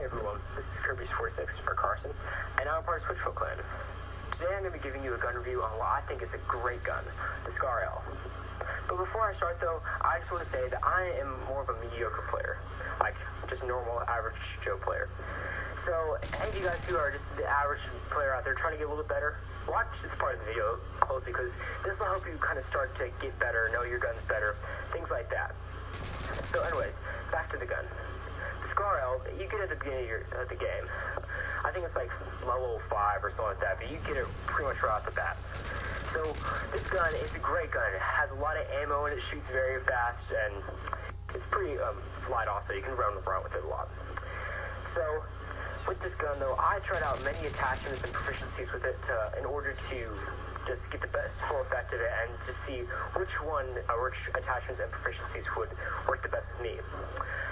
everyone, this is Kirby's46 for Carson, and I'm part of Switchfoot Clan. Today I'm going to be giving you a gun review on what I think is a great gun, the SCAR-L. But before I start though, I just want to say that I am more of a mediocre player, like just a normal, average Joe player. So, any of you guys who are just the average player out there trying to get a little bit better, watch this part of the video closely because this will help you kind of start to get better, know your guns better, things like that. So anyways, back to the gun. SCAR-L, you get it at the beginning of the game. I think it's like level 5 or something like that, but you get it pretty much right off the bat. So this gun is a great gun. It has a lot of ammo and it shoots very fast, and it's pretty light also. You can run around with it a lot. So with this gun though, I tried out many attachments and proficiencies with it in order to just get the best full effect of it and just see which attachments and proficiencies would work the best with me.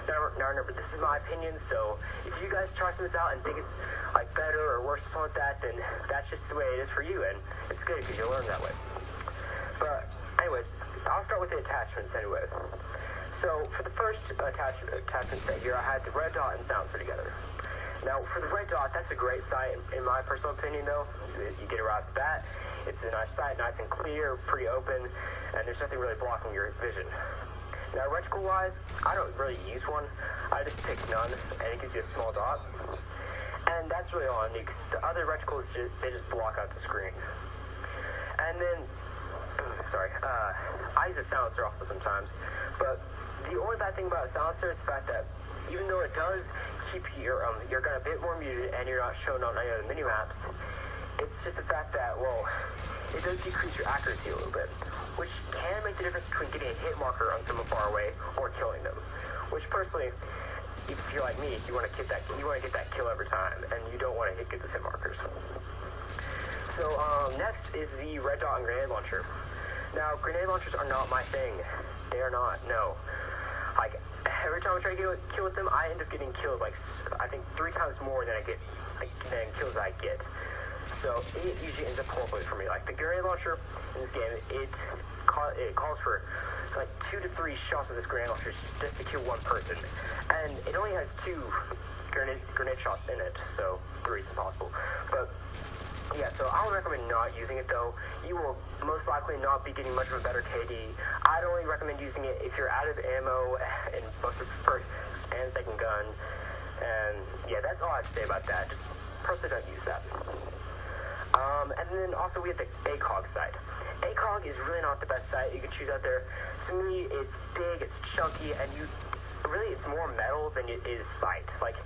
Now remember, this is my opinion, so if you guys try some of this out and think it's like better or worse or something like that, then that's just the way it is for you, and it's good because you'll learn that way. But anyways, I'll start with the attachments anyway. So for the first attachment set here, I had the red dot and silencer together. Now for the red dot, that's a great sight in my personal opinion though. You get it right off the bat. It's a nice sight, nice and clear, pretty open, and there's nothing really blocking your vision. Now, reticle-wise, I don't really use one. I just pick none, and it gives you a small dot. And that's really all I need, because the other reticles, they just block out the screen. And then, I use a silencer also sometimes. But the only bad thing about a silencer is the fact that even though it does keep your gun a bit more muted and you're not shown on any other mini-maps, it's just the fact that, well, it does decrease your accuracy a little bit, which can make the difference between getting a hit marker on someone far away or killing them. Which personally, if you're like me, you want to get that kill every time, and you don't want to get those hit markers. So next is the red dot and grenade launcher. Now, grenade launchers are not my thing. They are not. No. Like every time I try to get a kill with them, I end up getting killed like I think 3 times more than than kills I get. So it usually ends up horribly for me. Like the grenade launcher in this game, it calls for like 2 to 3 shots of this grenade launcher just to kill one person, and it only has 2 grenade shots in it, so 3 is impossible. But yeah, so I would recommend not using it though. You will most likely not be getting much of a better KD. I'd only recommend using it if you're out of ammo in both the first and second gun. And yeah, that's all I'd say about that. Just personally don't use that. And then also we have the ACOG sight. ACOG is really not the best sight you can choose out there. To me, it's big, it's chunky, and it's more metal than it is sight. Like,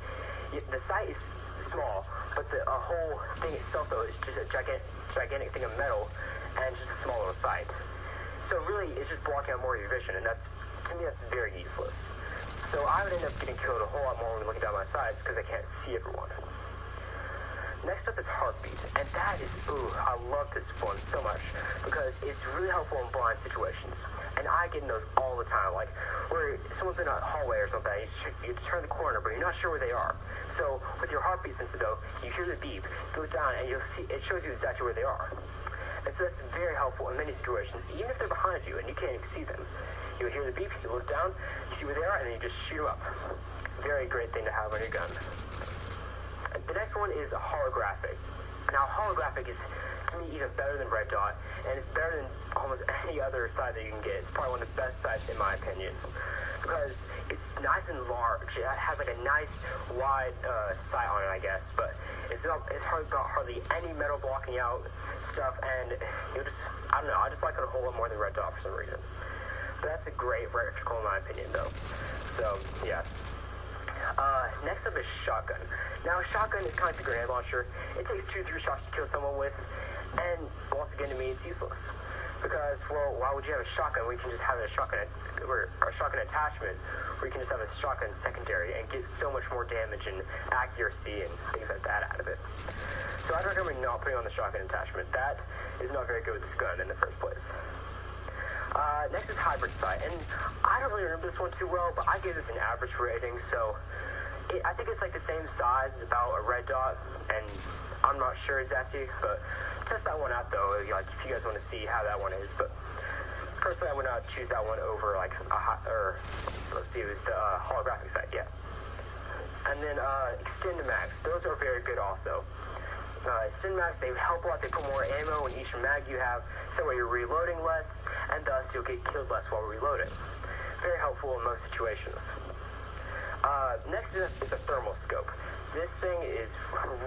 the sight is small, but the whole thing itself though is just a gigantic thing of metal and just a small little sight. So really, it's just blocking out more of your vision, and to me that's very useless. So I would end up getting killed a whole lot more when looking down my sides because I can't see everyone. Next up is heartbeat, and that is, I love this one so much because it's really helpful in blind situations, and I get in those all the time, like where someone's in a hallway or something, you turn the corner, but you're not sure where they are. So with your heartbeat sensor though, you hear the beep, go down, and you'll see, it shows you exactly where they are. And so that's very helpful in many situations, even if they're behind you and you can't even see them. You'll hear the beep, you look down, you see where they are, and then you just shoot them up. Very great thing to have on your gun. The next one is holographic. Now, holographic is, to me, even better than red dot, and it's better than almost any other sight that you can get. It's probably one of the best sights in my opinion, because it's nice and large. It has like a nice wide sight on it, I guess, but it's got hardly any metal blocking out stuff, and I don't know, I just like it a whole lot more than red dot for some reason. But that's a great reticle in my opinion, though. So, yeah. Next up is shotgun. Now, shotgun is kind of like the grenade launcher. It takes 2 to 3 shots to kill someone with, and once again, to me, it's useless. Because, well, why would you have a shotgun? We can just have a shotgun attachment, where you can just have a shotgun secondary and get so much more damage and accuracy and things like that out of it. So I'd recommend not putting on the shotgun attachment. That is not very good with this gun in the first place. Next is hybrid sight, and I don't really remember this one too well, but I gave this an average rating, so I think it's like the same size as about a red dot, and I'm not sure exactly, but test that one out though, like if you guys want to see how that one is. But personally, I would not choose that one over like it was the holographic sight, yeah. And And then extend mags. Those are very good also. Extend mags, they help a lot. They put more ammo in each mag you have, so you're reloading less, and thus you'll get killed less while reloading. Very helpful in most situations. Next is a thermal scope. This thing is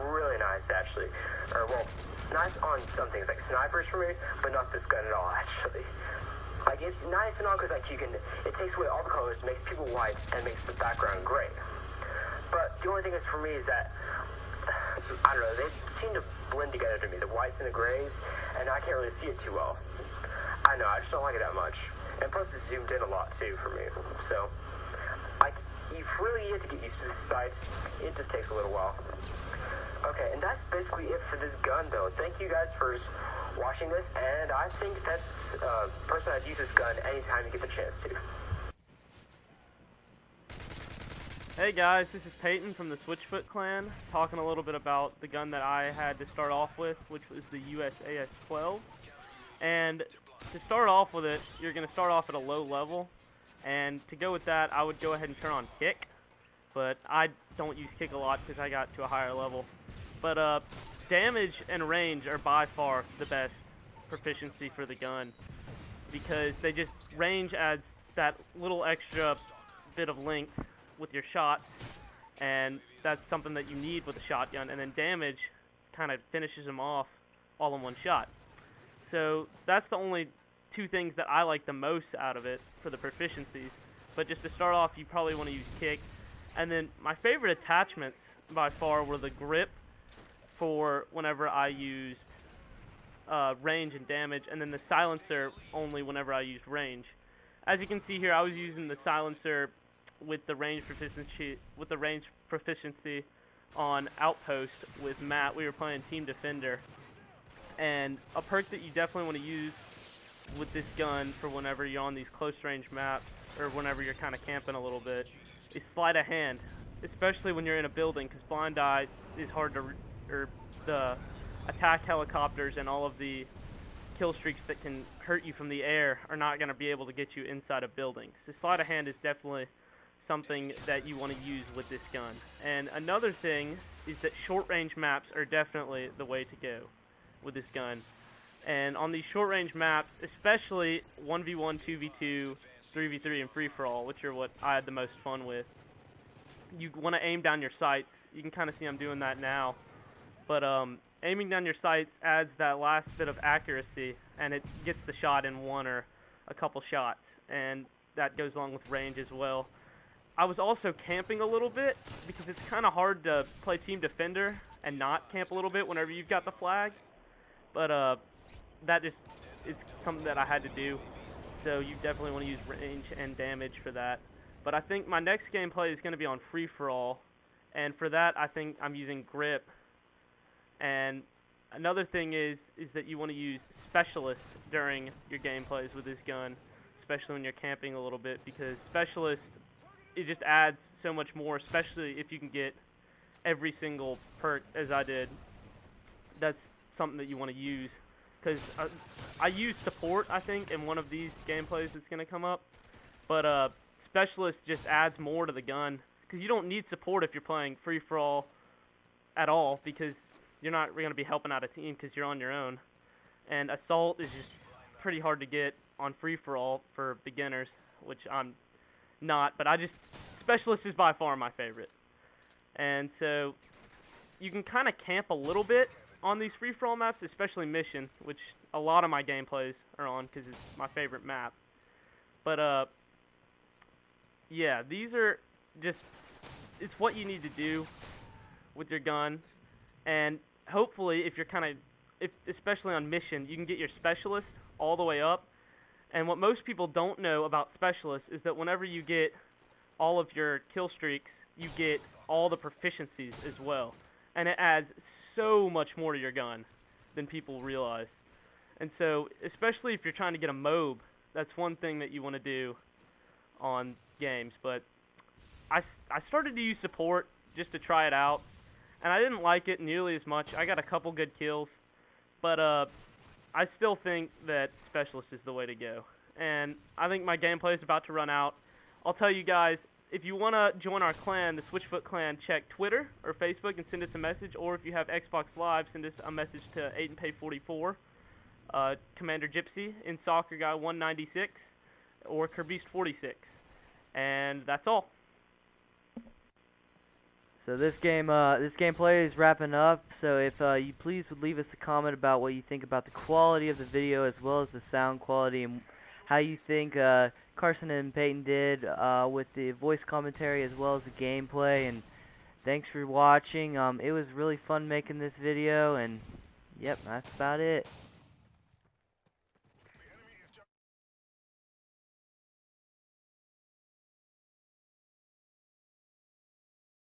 really nice, actually. Or, well, nice on some things, like snipers for me, but not this gun at all, actually. Like, it's nice and all because, like, it takes away all the colors, makes people white, and makes the background gray. But the only thing is, for me, is that, I don't know, they seem to blend together to me, the whites and the grays, and I can't really see it too well. I know, I just don't like it that much. And plus, it's zoomed in a lot, too, for me. So, like, you really get to get used to this sight. It just takes a little while. Okay, and that's basically it for this gun, though. Thank you guys for watching this, and I think that's person I'd use this gun anytime you get the chance to. Hey guys, this is Peyton from the Switchfoot clan, talking a little bit about the gun that I had to start off with, which was the Usas-12. And to start off with it, you're going to start off at a low level, and to go with that, I would go ahead and turn on kick, but I don't use kick a lot because I got to a higher level. But damage and range are by far the best proficiency for the gun, because they just, range adds that little extra bit of length with your shots, and that's something that you need with a shotgun, and then damage kind of finishes them off all in one shot. So that's the only two things that I like the most out of it for the proficiencies. But just to start off, you probably want to use kick. And then my favorite attachments by far were the grip for whenever I used range and damage, and then the silencer only whenever I used range. As you can see here, I was using the silencer with the range proficiency on Outpost with Matt. We were playing Team Defender, and a perk that you definitely want to use with this gun for whenever you're on these close range maps or whenever you're kind of camping a little bit is sleight of hand, especially when you're in a building, because blind eye is hard to or the attack helicopters and all of the kill streaks that can hurt you from the air are not going to be able to get you inside a building. So sleight of hand is definitely something that you want to use with this gun. And another thing is that short range maps are definitely the way to go with this gun. And on these short range maps, especially 1v1, 2v2, 3v3, and free-for-all, which are what I had the most fun with, you want to aim down your sights. You can kind of see I'm doing that now. But aiming down your sights adds that last bit of accuracy, and it gets the shot in one or a couple shots. And that goes along with range as well. I was also camping a little bit because it's kind of hard to play Team Defender and not camp a little bit whenever you've got the flag. But that just is something that I had to do. So you definitely want to use range and damage for that. But I think my next gameplay is going to be on free-for-all. And for that, I think I'm using grip. And another thing is that you want to use specialists during your gameplays with this gun, especially when you're camping a little bit, because specialists, it just adds so much more, especially if you can get every single perk as I did. That's something that you want to use, because I use support, I think, in one of these gameplays that's going to come up, but specialist just adds more to the gun, because you don't need support if you're playing free-for-all at all, because you're not going to be helping out a team because you're on your own. And assault is just pretty hard to get on free-for-all for beginners, which I'm not, but specialist is by far my favorite. And so you can kind of camp a little bit on these free-for-all maps, especially mission, which a lot of my gameplays are on because it's my favorite map. But yeah, these are just, it's what you need to do with your gun. And hopefully, if you're especially on mission, you can get your specialist all the way up. And what most people don't know about specialists is that whenever you get all of your kill streaks, you get all the proficiencies as well. And it adds so much more to your gun than people realize. And so, especially if you're trying to get a MOB, that's one thing that you want to do on games. But I started to use support just to try it out, and I didn't like it nearly as much. I got a couple good kills, but I still think that specialist is the way to go. And I think my gameplay is about to run out. I'll tell you guys if you want to join our clan, the Switchfoot clan, check Twitter or Facebook and send us a message. Or if you have Xbox Live, send us a message to 8andpay44, Commander Gypsy, in Soccer Guy 196, or Kirbyst46. And that's all. So this gameplay is wrapping up. So if you please would leave us a comment about what you think about the quality of the video as well as the sound quality, and how you think Carson and Peyton did with the voice commentary as well as the gameplay. And thanks for watching. It was really fun making this video, and yep, that's about it.